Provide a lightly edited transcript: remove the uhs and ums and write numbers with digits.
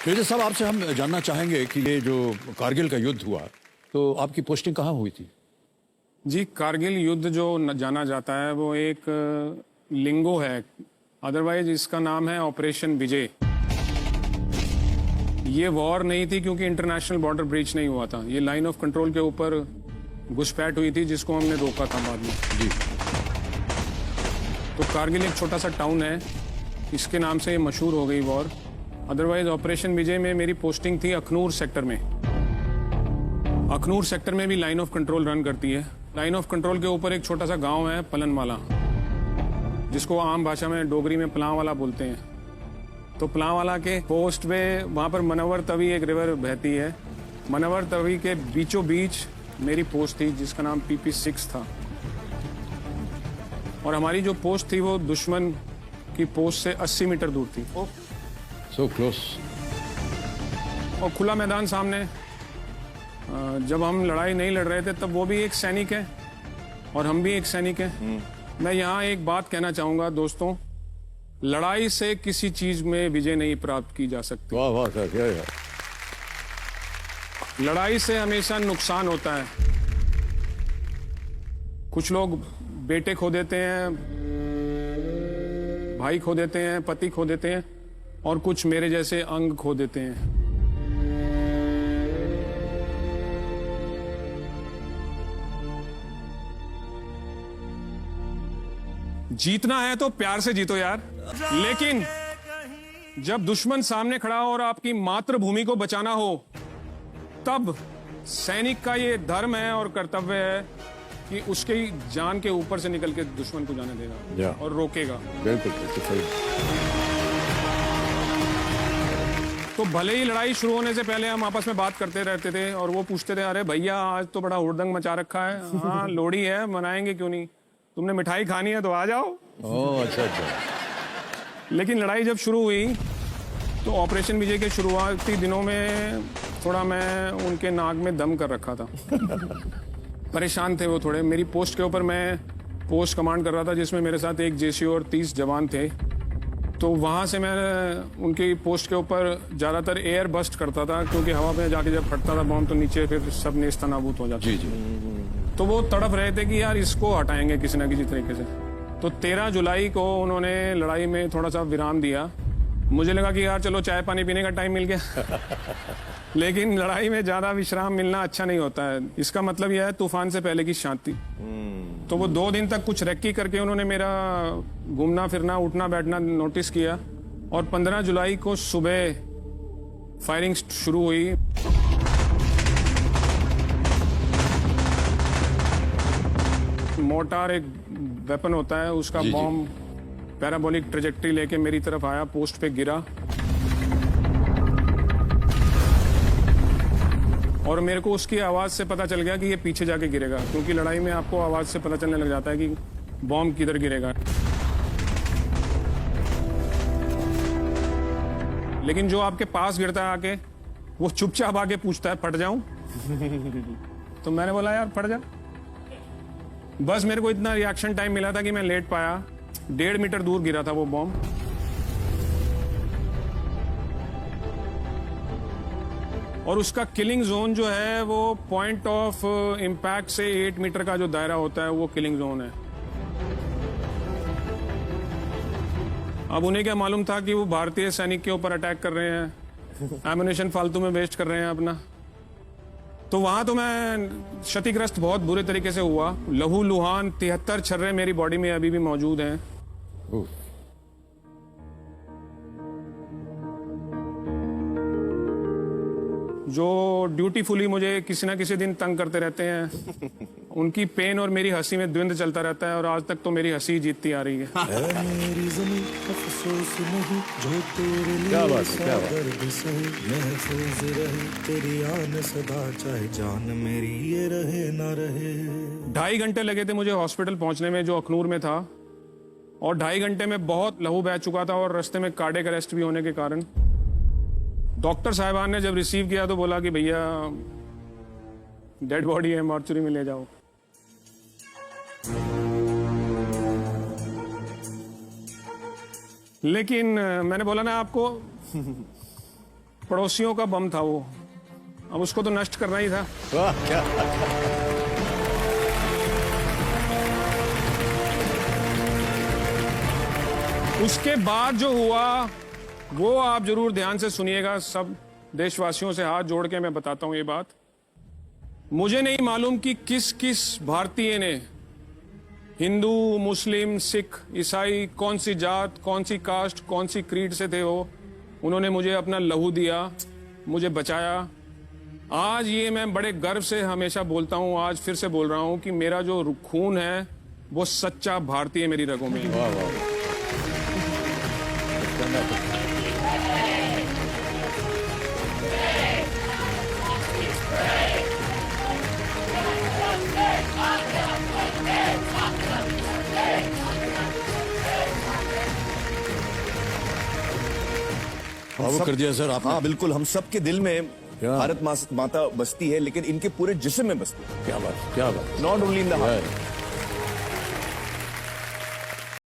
Major साहब, आपसे हम जानना चाहेंगे कि ये जो कारगिल का युद्ध हुआ, तो आपकी पोस्टिंग कहाँ हुई थी? जी, कारगिल युद्ध जो जाना जाता है वो एक लिंगो है, अदरवाइज इसका नाम है ऑपरेशन विजय। ये वॉर नहीं थी क्योंकि इंटरनेशनल बॉर्डर ब्रीच नहीं हुआ था। ये लाइन ऑफ कंट्रोल के ऊपर घुसपैठ हुई थी जिसको हमने रोका था बाद में। जी। तो कारगिल एक छोटा सा टाउन है, इसके नाम से ये मशहूर हो गई वॉर। अदरवाइज ऑपरेशन विजय में मेरी पोस्टिंग थी अखनूर सेक्टर में। अखनूर सेक्टर में भी लाइन ऑफ कंट्रोल रन करती है। लाइन ऑफ कंट्रोल के ऊपर एक छोटा सा गांव है पलनवाला, जिसको आम भाषा में डोगरी में पलांवाला बोलते हैं। तो पलांवाला के पोस्ट पे वहाँ पर मनवर तवी एक रिवर बहती है। मनवर तवी के बीचों बीच मेरी पोस्ट थी जिसका नाम PP6 था। और हमारी जो पोस्ट थी वो दुश्मन की पोस्ट से 80 मीटर दूर थी। So close. और खुला मैदान सामने। जब हम लड़ाई नहीं लड़ रहे थे तब वो भी एक सैनिक है और हम भी एक सैनिक हैं। मैं यहाँ एक बात कहना चाहूंगा दोस्तों, लड़ाई से किसी चीज में विजय नहीं प्राप्त की जा सकती। वाह वाह सर, क्या है? लड़ाई से हमेशा नुकसान होता है। कुछ लोग बेटे खो देते हैं, भाई खो देते हैं, पति खो देते हैं, और कुछ मेरे जैसे अंग खो देते हैं। जीतना है तो प्यार से जीतो यार। लेकिन जब दुश्मन सामने खड़ा हो और आपकी मातृभूमि को बचाना हो, तब सैनिक का ये धर्म है और कर्तव्य है कि उसके जान के ऊपर से निकल के दुश्मन को जाने देगा और रोकेगा। बिल्कुल सही। तो भले ही लड़ाई शुरू होने से पहले हम आपस में बात करते रहते थे और वो पूछते थे, अरे भैया आज तो बड़ा हुड़दंग मचा रखा है। हाँ, लोहड़ी है, मनाएंगे क्यों नहीं, तुमने मिठाई खानी है तो आ जाओ। ओह अच्छा अच्छा। लेकिन लड़ाई जब शुरू हुई तो ऑपरेशन विजय के शुरुआती दिनों में थोड़ा मैं उनके नाक में दम कर रखा था। परेशान थे वो थोड़े। मेरी पोस्ट के ऊपर मैं पोस्ट कमांड कर रहा था जिसमें मेरे साथ एक JCO और 30 जवान थे। तो वहाँ से मैं उनकी पोस्ट के ऊपर ज़्यादातर एयर बस्ट करता था, क्योंकि हवा में जाके जब फटता था बॉम्ब तो नीचे फिर सब नेस्तनाबूत हो जाता। जी जी। तो वो तड़प रहे थे कि यार इसको हटाएंगे किसी न किसी तरीके से। तो 13 जुलाई को उन्होंने लड़ाई में थोड़ा सा विराम दिया। मुझे लगा कि यार चलो चाय पानी पीने का टाइम मिल गया। लेकिन लड़ाई में ज्यादा विश्राम मिलना अच्छा नहीं होता है। इसका मतलब यह है तूफान से पहले की शांति। तो वो 2 दिन तक कुछ रेक्की करके उन्होंने मेरा घूमना फिरना उठना बैठना नोटिस किया। और 15 जुलाई को सुबह फायरिंग शुरू हुई। मोर्टार एक वेपन होता है, उसका बॉम्ब पैराबोलिक ट्रेजेक्ट्री लेके मेरी तरफ आया, पोस्ट पे गिरा और मेरे को उसकी आवाज से पता चल गया कि ये पीछे जाके गिरेगा, क्योंकि लड़ाई में आपको आवाज से पता चलने लग जाता है कि बॉम्ब किधर गिरेगा। लेकिन जो आपके पास गिरता है आके, वो चुपचाप आके पूछता है फट जाऊं? तो मैंने बोला यार फट जा। बस मेरे को इतना रिएक्शन टाइम मिला था कि मैं लेट पाया। 1.5 मीटर दूर गिरा था वो बॉम्ब। और उसका किलिंग जोन जो है वो पॉइंट ऑफ इंपैक्ट से 8 मीटर का जो दायरा होता है वो किलिंग जोन है। अब उन्हें क्या मालूम था कि वो भारतीय सैनिक के ऊपर अटैक कर रहे हैं, एम्युनिशन फालतू में वेस्ट कर रहे हैं अपना। तो वहां तो मैं क्षतिग्रस्त बहुत बुरे तरीके से हुआ। लहू लुहान 73 छर्रे मेरी बॉडी में अभी भी मौजूद हैं। जो ड्यूटीफुली मुझे किसी ना किसी दिन तंग करते रहते हैं, उनकी पेन और मेरी हंसी में द्वंद्व चलता रहता है। और आज तक तो मेरी हंसी जीतती आ रही है। क्या बात है, क्या बात है। 2.5 घंटे लगे थे मुझे हॉस्पिटल पहुंचने में, जो अखनूर में था। और 2.5 घंटे में बहुत लहू बह चुका था और रास्ते में कार्डियक अरेस्ट भी होने के कारण। डॉक्टर साहिबान ने जब रिसीव किया तो बोला कि भैया डेड बॉडी है, मॉर्चरी में ले जाओ। लेकिन मैंने बोला ना आपको पड़ोसियों का बम था वो, अब उसको तो नष्ट करना ही था। वाह क्या उसके बाद जो हुआ वो आप जरूर ध्यान से सुनिएगा। सब देशवासियों से हाथ जोड़ के मैं बताता हूं ये बात। मुझे नहीं मालूम कि किस किस भारतीय ने, हिंदू, मुस्लिम, सिख, ईसाई, कौन सी जात, कौन सी कास्ट, कौन सी क्रीड से थे वो, उन्होंने मुझे अपना लहू दिया, मुझे बचाया। आज ये मैं बड़े गर्व से हमेशा बोलता हूं, आज फिर से बोल रहा हूं कि मेरा जो खून है वो सच्चा भारतीय मेरी रगों में है। वाह वाह भावुक कर दिया सर आपने। हाँ बिल्कुल, हम सबके दिल में क्या? भारत माता बसती है, लेकिन इनके पूरे जिस्म में बसती है। क्या बात क्या बात not only in the heart. है।